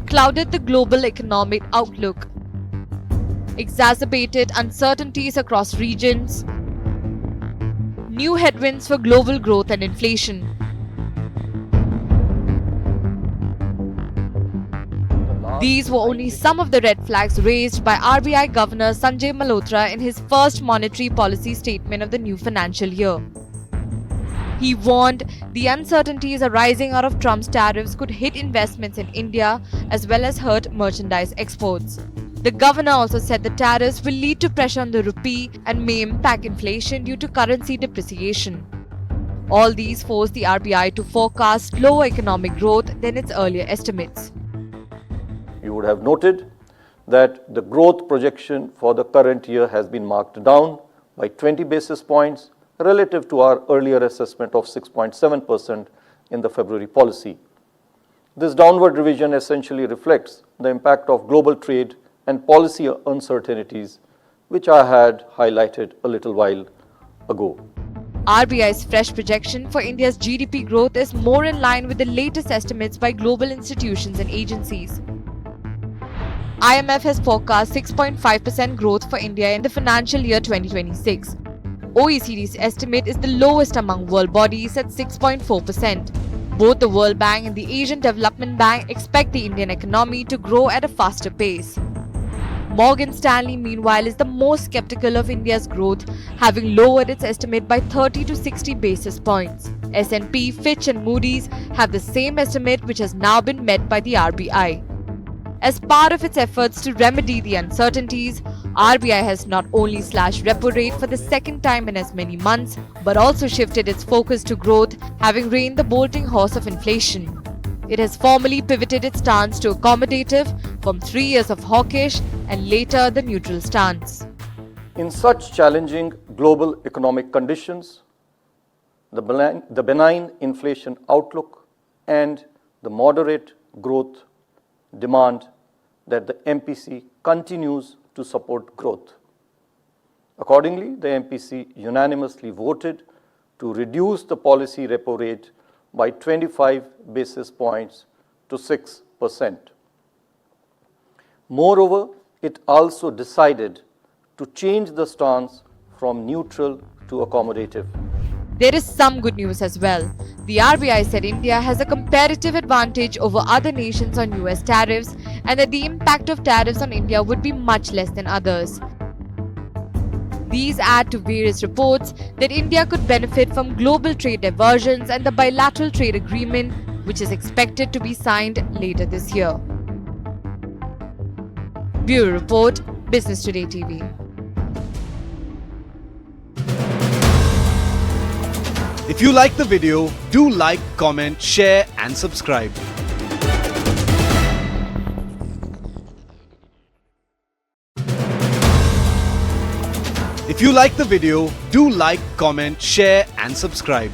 clouded the global economic outlook, exacerbated uncertainties across regions, new headwinds for global growth and inflation. These were only some of the red flags raised by RBI Governor Sanjay Malhotra in his first monetary policy statement of the new financial year. He warned the uncertainties arising out of Trump's tariffs could hit investments in India as well as hurt merchandise exports. The governor also said the tariffs will lead to pressure on the rupee and may impact inflation due to currency depreciation. All these forced the RBI to forecast lower economic growth than its earlier estimates. You would have noted that the growth projection for the current year has been marked down by 20 basis points relative to our earlier assessment of 6.7% in the February policy. This downward revision essentially reflects the impact of global trade and policy uncertainties, which I had highlighted a little while ago. RBI's fresh projection for India's GDP growth is more in line with the latest estimates by global institutions and agencies. IMF has forecast 6.5% growth for India in the financial year 2026. OECD's estimate is the lowest among world bodies at 6.4%. Both the World Bank and the Asian Development Bank expect the Indian economy to grow at a faster pace. Morgan Stanley, meanwhile, is the most skeptical of India's growth, having lowered its estimate by 30 to 60 basis points. S&P, Fitch and Moody's have the same estimate, which has now been met by the RBI. As part of its efforts to remedy the uncertainties, RBI has not only slashed repo rate for the second time in as many months, but also shifted its focus to growth, having reined the bolting horse of inflation. It has formally pivoted its stance to accommodative from 3 years of hawkish and later the neutral stance. In such challenging global economic conditions, the benign inflation outlook and the moderate growth demand that the MPC continues to support growth. Accordingly, the MPC unanimously voted to reduce the policy repo rate by 25 basis points to 6%. Moreover, it also decided to change the stance from neutral to accommodative. There is some good news as well. The RBI said India has a comparative advantage over other nations on US tariffs and that the impact of tariffs on India would be much less than others. These add to various reports that India could benefit from global trade diversions and the bilateral trade agreement, which is expected to be signed later this year. Bureau Report, Business Today TV. If you like the video, do like, comment, share and subscribe. If you like the video, do like, comment, share and subscribe.